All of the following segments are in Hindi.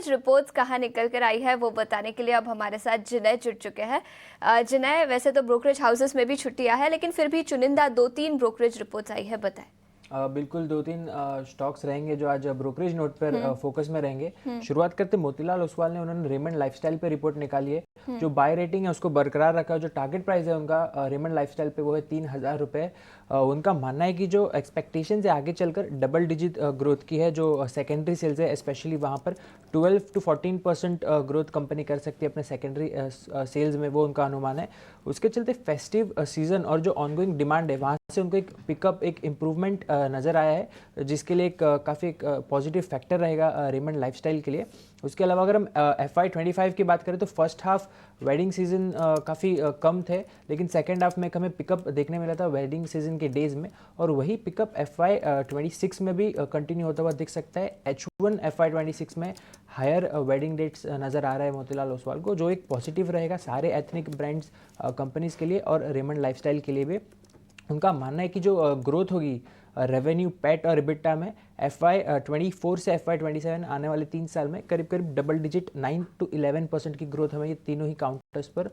ब्रोकरेज रिपोर्ट्स कहाँ निकल कर आई है वो बताने के लिए अब हमारे साथ जिनय जुड़ चुके हैं। जिनय, वैसे तो ब्रोकरेज हाउसेस में भी छुट्टियां हैं, लेकिन फिर भी चुनिंदा 2-3 ब्रोकरेज रिपोर्ट्स आई है, बताएं। बिल्कुल 2-3 स्टॉक्स रहेंगे जो आज ब्रोकरेज नोट पर फोकस में रहेंगे। शुरुआत करते मोतीलाल ओसवाल ने, उन्होंने रेमंड लाइफस्टाइल पे रिपोर्ट निकाली है। जो बाय रेटिंग है उसको बरकरार रखा है। जो टारगेट प्राइस है उनका रेमंड लाइफस्टाइल पे वो है 3,000 रुपये। उनका मानना है कि जो एक्सपेक्टेशन है आगे चलकर डबल डिजिट ग्रोथ की है। जो सेकेंडरी सेल्स है स्पेशली वहाँ पर 12 to 14% ग्रोथ कंपनी कर सकती है अपने सेकेंडरी सेल्स में, वो उनका अनुमान है। उसके चलते फेस्टिव सीजन और जो ऑनगोइंग डिमांड है वहाँ से उनको एक पिकअप, एक इम्प्रूवमेंट नज़र आया है, जिसके लिए एक काफ़ी पॉजिटिव फैक्टर रहेगा रेमंड लाइफस्टाइल के लिए। उसके अलावा अगर हम FY25 की बात करें तो फर्स्ट हाफ वेडिंग सीजन काफ़ी कम थे, लेकिन सेकेंड हाफ में हमें पिकअप देखने मिला था वेडिंग सीजन के डेज में, और वही पिकअप FY26 में भी कंटिन्यू होता हुआ दिख सकता है। H1 FY26 में हायर वेडिंग डेट्स नज़र आ रहा है मोतीलाल ओसवाल को, जो एक पॉजिटिव रहेगा सारे एथनिक ब्रांड्स कंपनीज़ के लिए और रेमंड लाइफस्टाइल के लिए भी। उनका मानना है कि जो ग्रोथ होगी रेवेन्यू, पैट और इबिटा में FY24 से FY27 आने वाले 3 साल में करीब करीब डबल डिजिट 9 to 11% की ग्रोथ हमें ये तीनों ही काउंटर्स पर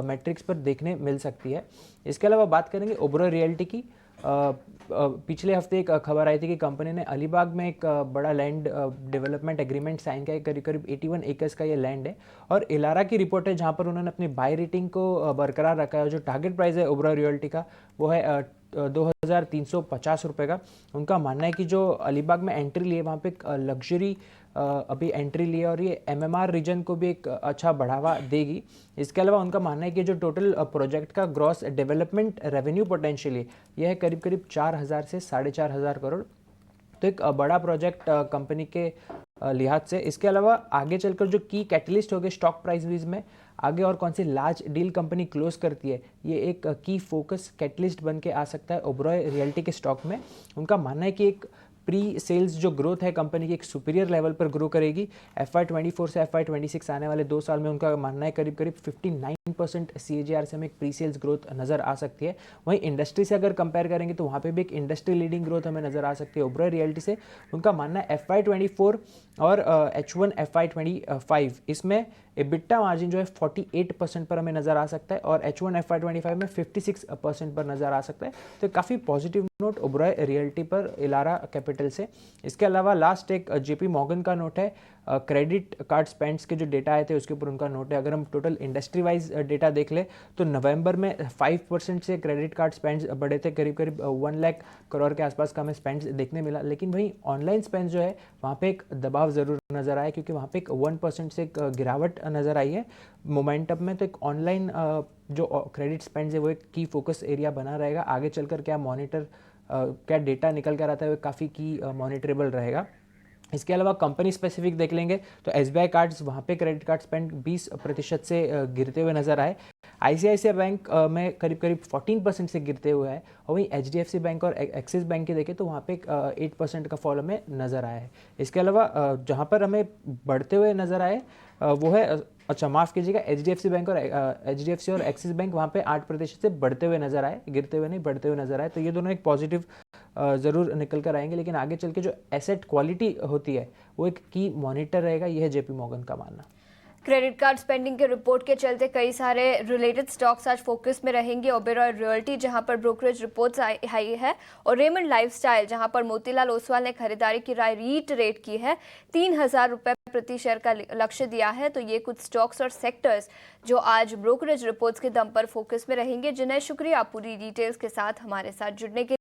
मैट्रिक्स पर देखने मिल सकती है। इसके अलावा बात करेंगे ओबेरॉय रियल्टी की। पिछले हफ्ते एक खबर आई थी कि कंपनी ने अलीबाग में एक बड़ा लैंड डेवलपमेंट एग्रीमेंट साइन किया है। करीब करीब 81 एकर्स का ये लैंड है, और इलारा की रिपोर्ट है जहां पर उन्होंने अपनी बाय रेटिंग को बरकरार रखा है। जो टारगेट प्राइस है ओबेरॉय रियल्टी का वो है 2,350 रुपये का। उनका मानना है कि जो अलीबाग में एंट्री लिए वहाँ पे एक लग्जरी अभी एंट्री ली है, और ये MMR रीजन को भी एक अच्छा बढ़ावा देगी। इसके अलावा उनका मानना है कि जो टोटल प्रोजेक्ट का ग्रॉस डेवलपमेंट रेवेन्यू पोटेंशियल है यह है करीब करीब 4,000 से 4,500 करोड़। तो एक बड़ा प्रोजेक्ट कंपनी के लिहाज से। इसके अलावा आगे चलकर जो की कैटलिस्ट हो गए स्टॉक प्राइस में आगे और कौन सी लार्ज डील कंपनी क्लोज करती है, ये एक की फोकस कैटलिस्ट बन के आ सकता है ओबेरॉय रियल्टी के स्टॉक में। उनका मानना है कि एक प्री सेल्स जो ग्रोथ है कंपनी की एक सुपीरियर लेवल पर ग्रो करेगी। FY24 से FY26 आने वाले 2 साल में उनका मानना है करीब करीब 59% CAGR से हमें एक प्री सेल्स ग्रोथ नज़र आ सकती है। वहीं इंडस्ट्री से अगर कंपेयर करेंगे तो वहाँ पे भी एक इंडस्ट्री लीडिंग ग्रोथ हमें नज़र आ सकती है ओबेरॉय रियल्टी से। उनका मानना है FY24 और H1 FY25 इसमें EBITDA मार्जिन जो है 48% पर हमें नज़र आ सकता है, और H1 FY25 में 56% पर नज़र आ सकता है। तो काफ़ी पॉजिटिव नोट ओबेरॉय रियल्टी पर इलारा कैपिटल से। इसके अलावा लास्ट एक JP मॉर्गन का नोट है। क्रेडिट कार्ड स्पेंड्स के जो डेटा आए थे उसके ऊपर उनका नोट है। अगर हम टोटल इंडस्ट्री वाइज डेटा देख ले तो नवंबर में 5% से क्रेडिट कार्ड स्पेंड्स बढ़े थे, करीब करीब 1 लाख करोड़ के आसपास का हमें स्पेंड्स देखने मिला। लेकिन वहीं ऑनलाइन स्पेंड्स जो है वहाँ पे एक दबाव ज़रूर नज़र आया, क्योंकि वहाँ पे एक 1% से एक गिरावट नज़र आई है मोमेंटम में। तो एक ऑनलाइन जो क्रेडिट स्पेंड्स है वो एक की फोकस एरिया बना रहेगा। आगे चलकर क्या डेटा निकल कर आता है वो काफ़ी की मॉनिटरेबल रहेगा। इसके अलावा कंपनी स्पेसिफिक देख लेंगे तो SBI कार्ड्स वहाँ पे क्रेडिट कार्ड स्पेंड 20% से गिरते हुए नजर आए। ICICI बैंक में करीब करीब 14% से गिरते हुए है, और वहीं HDFC बैंक और एक्सिस बैंक की देखें तो वहाँ पे 8% का फॉल हमें नज़र आया है। इसके अलावा जहाँ पर हमें बढ़ते हुए नज़र आए वो है, अच्छा माफ़ कीजिएगा, HDFC और एक्सिस बैंक वहाँ पे 8% से बढ़ते हुए नजर आए, गिरते हुए नहीं बढ़ते हुए नजर आए। तो ये दोनों एक पॉजिटिव ज़रूर निकल कर आएंगे। लेकिन आगे चल के जो एसेट क्वालिटी होती है वो एक की मॉनिटर रहेगा, यह है JP मॉर्गन का मानना। क्रेडिट कार्ड स्पेंडिंग के रिपोर्ट के चलते कई सारे रिलेटेड स्टॉक्स आज फोकस में रहेंगे। ओबेरॉय रियल्टी जहां पर ब्रोकरेज रिपोर्ट्स आई है, और रेमंड लाइफस्टाइल जहां पर मोतीलाल ओसवाल ने खरीदारी की राय रीटरेट की है, 3,000 रुपये प्रति शेयर का लक्ष्य दिया है। तो ये कुछ स्टॉक्स और सेक्टर्स जो आज ब्रोकरेज रिपोर्ट्स के दम पर फोकस में रहेंगे। जिन्हें शुक्रिया पूरी डिटेल्स के साथ हमारे साथ जुड़ने के